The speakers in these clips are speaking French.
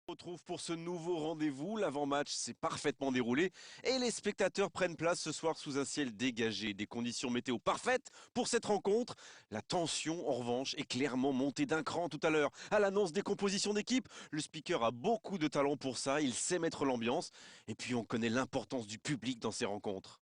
On se retrouve pour ce nouveau rendez-vous. L'avant-match s'est parfaitement déroulé et les spectateurs prennent place ce soir sous un ciel dégagé. Des conditions météo parfaites pour cette rencontre. La tension, en revanche, est clairement montée d'un cran tout à l'heure. À l'annonce des compositions d'équipe, le speaker a beaucoup de talent pour ça. Il sait mettre l'ambiance. Et puis on connaît l'importance du public dans ces rencontres.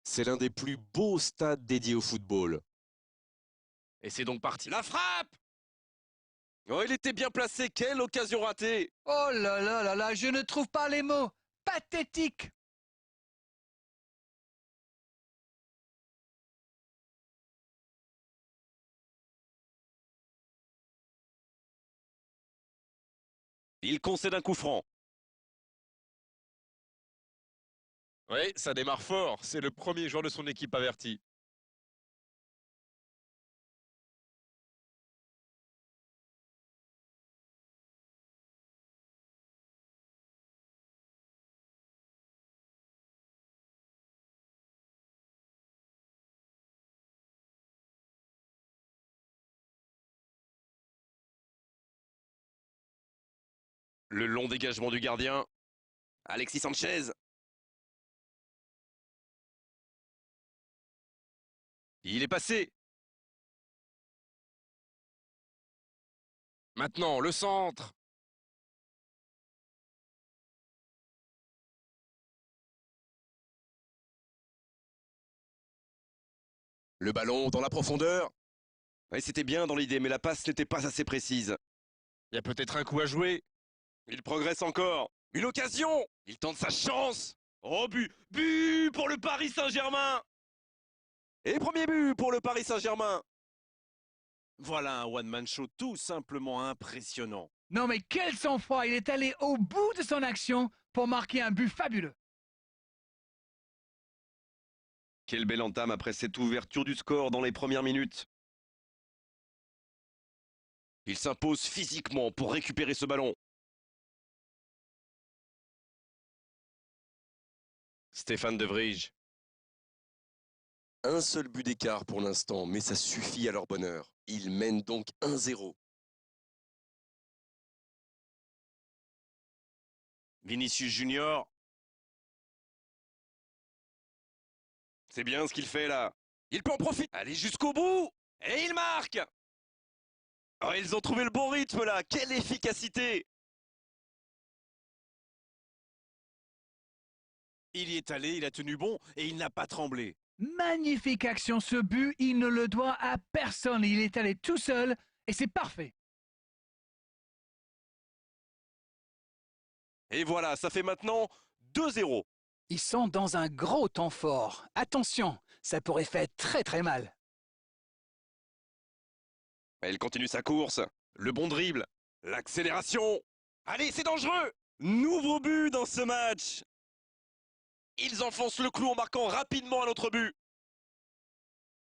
C'est l'un des plus beaux stades dédiés au football. Et c'est donc parti. La frappe! Oh, il était bien placé. Quelle occasion ratée! Oh là là là là, je ne trouve pas les mots. Pathétique. Il concède un coup franc. Oui, ça démarre fort. C'est le premier joueur de son équipe averti. Le long dégagement du gardien. Alexis Sanchez. Il est passé. Maintenant, le centre. Le ballon dans la profondeur. Oui, c'était bien dans l'idée, mais la passe n'était pas assez précise. Il y a peut-être un coup à jouer. Il progresse encore. Une occasion. Il tente sa chance. Oh, but. But pour le Paris Saint-Germain. Et premier but pour le Paris Saint-Germain. Voilà un one-man show tout simplement impressionnant. Non mais quel sang-froid, il est allé au bout de son action pour marquer un but fabuleux. Quelle belle entame après cette ouverture du score dans les premières minutes. Il s'impose physiquement pour récupérer ce ballon. Stéphane De Vrij. Un seul but d'écart pour l'instant, mais ça suffit à leur bonheur. Ils mènent donc 1-0. Vinicius Junior. C'est bien ce qu'il fait là. Il peut en profiter. Allez jusqu'au bout. Et il marque. Oh, ils ont trouvé le bon rythme là. Quelle efficacité. Il y est allé, il a tenu bon et il n'a pas tremblé. Magnifique action, ce but, il ne le doit à personne. Il est allé tout seul et c'est parfait. Et voilà, ça fait maintenant 2-0. Ils sont dans un gros temps fort. Attention, ça pourrait faire très très mal. Il continue sa course. Le bon dribble. L'accélération. Allez, c'est dangereux. Nouveau but dans ce match. Ils enfoncent le clou en marquant rapidement un autre but.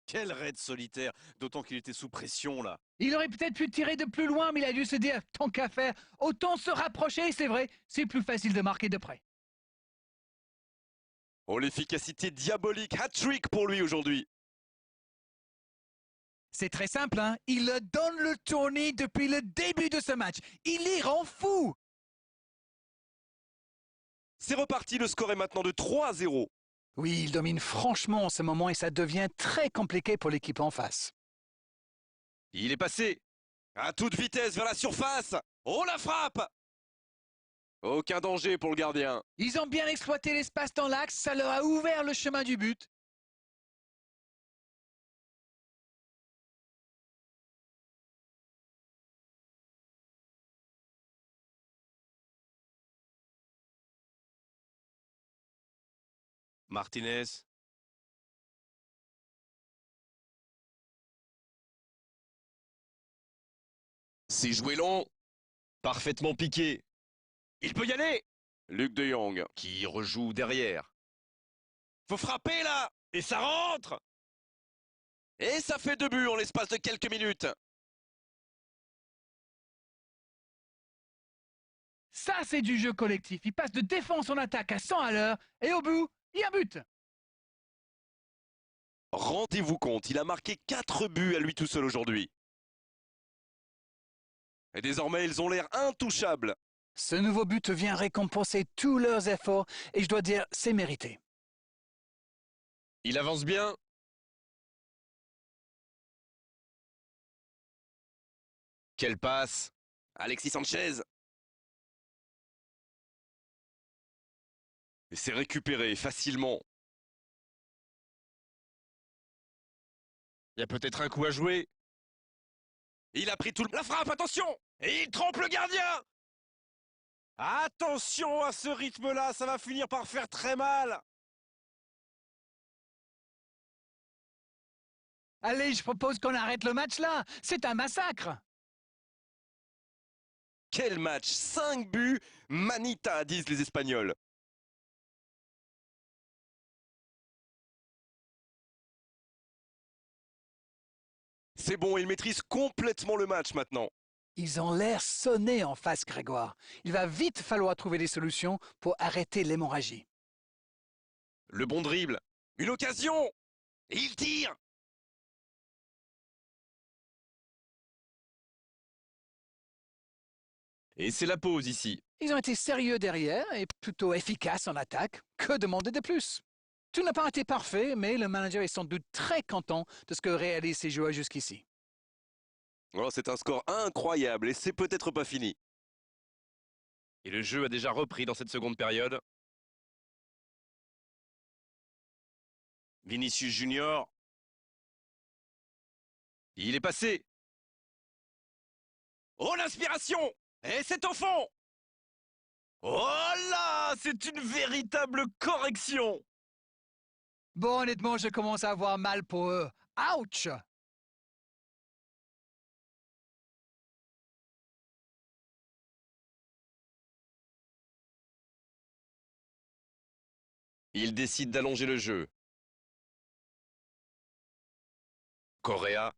Quel raid solitaire, d'autant qu'il était sous pression là. Il aurait peut-être pu tirer de plus loin, mais il a dû se dire, tant qu'à faire, autant se rapprocher, c'est vrai, c'est plus facile de marquer de près. Oh, l'efficacité diabolique, hat-trick pour lui aujourd'hui. C'est très simple, hein. Il donne le tournis depuis le début de ce match. Il les rend fous. C'est reparti, le score est maintenant de 3-0. Oui, il domine franchement en ce moment et ça devient très compliqué pour l'équipe en face. Il est passé à toute vitesse vers la surface. Oh, la frappe. Aucun danger pour le gardien. Ils ont bien exploité l'espace dans l'axe, ça leur a ouvert le chemin du but. Martinez. C'est joué long. Parfaitement piqué. Il peut y aller. Luc de Jong qui rejoue derrière. Faut frapper là. Et ça rentre. Et ça fait 2 buts en l'espace de quelques minutes. Ça, c'est du jeu collectif. Il passe de défense en attaque à 100 à l'heure et au bout, il y a but. Rendez-vous compte, il a marqué 4 buts à lui tout seul aujourd'hui. Et désormais, ils ont l'air intouchables. Ce nouveau but vient récompenser tous leurs efforts et je dois dire, c'est mérité. Il avance bien. Quelle passe! Alexis Sanchez. Et c'est récupéré facilement. Il y a peut-être un coup à jouer. Il a pris tout le... La frappe, attention! Et il trompe le gardien! Attention à ce rythme-là, ça va finir par faire très mal. Allez, je propose qu'on arrête le match là. C'est un massacre. Quel match! 5 buts! Manita, disent les Espagnols. C'est bon, il maîtrise complètement le match maintenant. Ils ont l'air sonnés en face, Grégoire. Il va vite falloir trouver des solutions pour arrêter l'hémorragie. Le bon dribble. Une occasion! Et il tire! Et c'est la pause ici. Ils ont été sérieux derrière et plutôt efficaces en attaque. Que demander de plus? Tout n'a pas été parfait, mais le manager est sans doute très content de ce que réalisent ses joueurs jusqu'ici. Oh, c'est un score incroyable et c'est peut-être pas fini. Et le jeu a déjà repris dans cette seconde période. Vinicius Junior. Il est passé. Oh, l'inspiration! Et c'est au fond! Oh là! C'est une véritable correction! Bon, honnêtement, je commence à avoir mal pour eux. Ouch! Il décide d'allonger le jeu. Correa.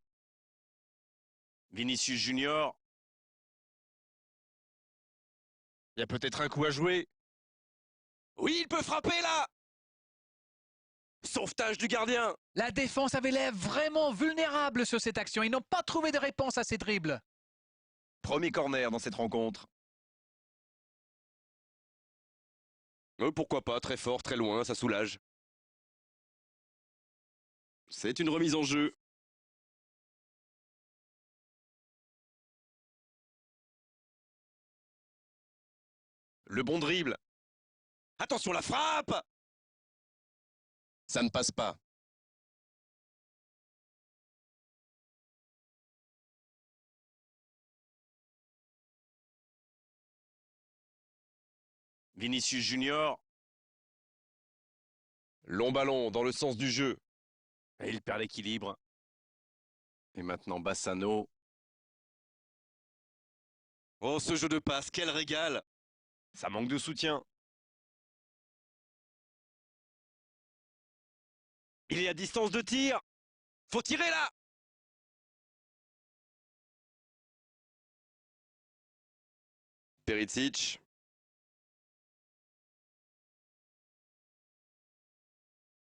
Vinicius Junior. Il y a peut-être un coup à jouer. Oui, il peut frapper là! Sauvetage du gardien! La défense avait l'air vraiment vulnérable sur cette action. Ils n'ont pas trouvé de réponse à ces dribbles. Premier corner dans cette rencontre. Pourquoi pas, très fort, très loin, ça soulage. C'est une remise en jeu. Le bon dribble. Attention, la frappe! Ça ne passe pas. Vinicius Junior. Long ballon dans le sens du jeu. Et il perd l'équilibre. Et maintenant Bassano. Oh, ce jeu de passe, quel régal! Ça manque de soutien. Il est à distance de tir. Faut tirer là! Perisic.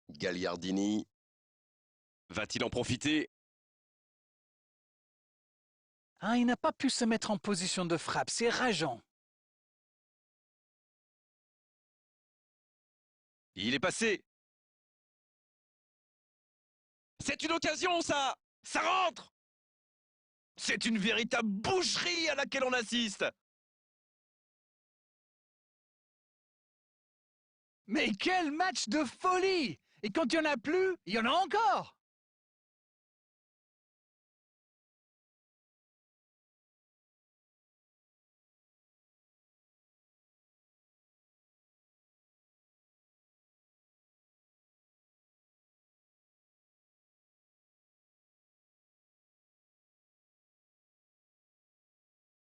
Gagliardini. Va-t-il en profiter? Ah, il n'a pas pu se mettre en position de frappe. C'est rageant. Il est passé. C'est une occasion, ça! Ça rentre! C'est une véritable boucherie à laquelle on assiste! Mais quel match de folie! Et quand il n'y en a plus, il y en a encore!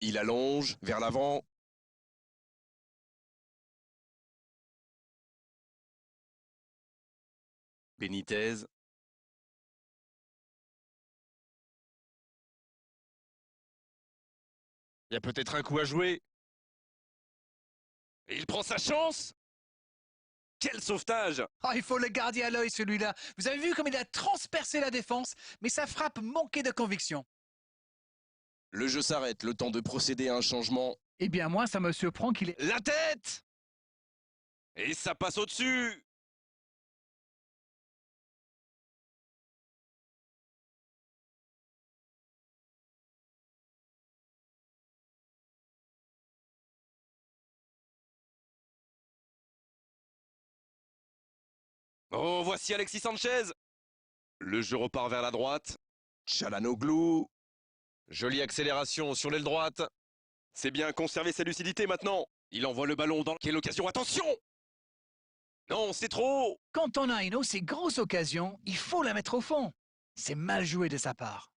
Il allonge vers l'avant. Benitez. Il y a peut-être un coup à jouer. Et il prend sa chance. Quel sauvetage! Ah, il faut le garder à l'œil, celui-là. Vous avez vu comme il a transpercé la défense, mais sa frappe manquait de conviction. Le jeu s'arrête, le temps de procéder à un changement. Eh bien, moi, ça me surprend qu'il ait... La tête! Et ça passe au-dessus! Oh, voici Alexis Sanchez! Le jeu repart vers la droite. Çalhanoğlu. Jolie accélération sur l'aile droite. C'est bien conserver sa lucidité maintenant. Il envoie le ballon dans... Quelle occasion! Attention! Non, c'est trop! Quand on a une aussi grosse occasion, il faut la mettre au fond. C'est mal joué de sa part.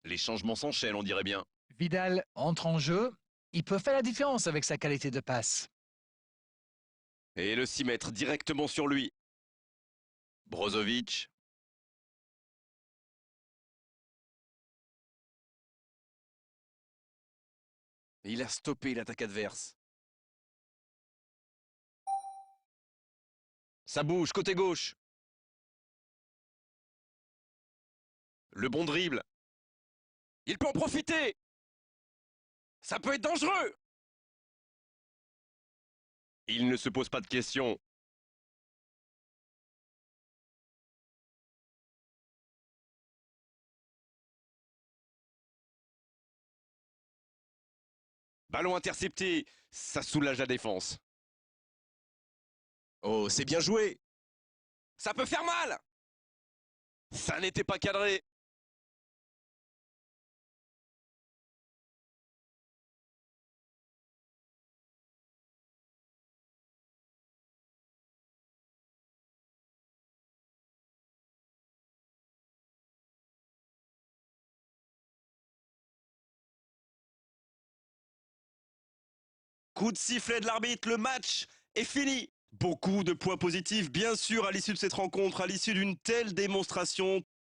Les changements s'enchaînent, on dirait bien. Vidal entre en jeu. Il peut faire la différence avec sa qualité de passe. Et le 6 mètres directement sur lui. Brozovic. Il a stoppé l'attaque adverse. Ça bouge, côté gauche. Le bon dribble. Il peut en profiter. Ça peut être dangereux. Il ne se pose pas de questions. Ballon intercepté. Ça soulage la défense. Oh, c'est bien joué. Ça peut faire mal. Ça n'était pas cadré. Coup de sifflet de l'arbitre, le match est fini. Beaucoup de points positifs, bien sûr, à l'issue de cette rencontre, à l'issue d'une telle démonstration.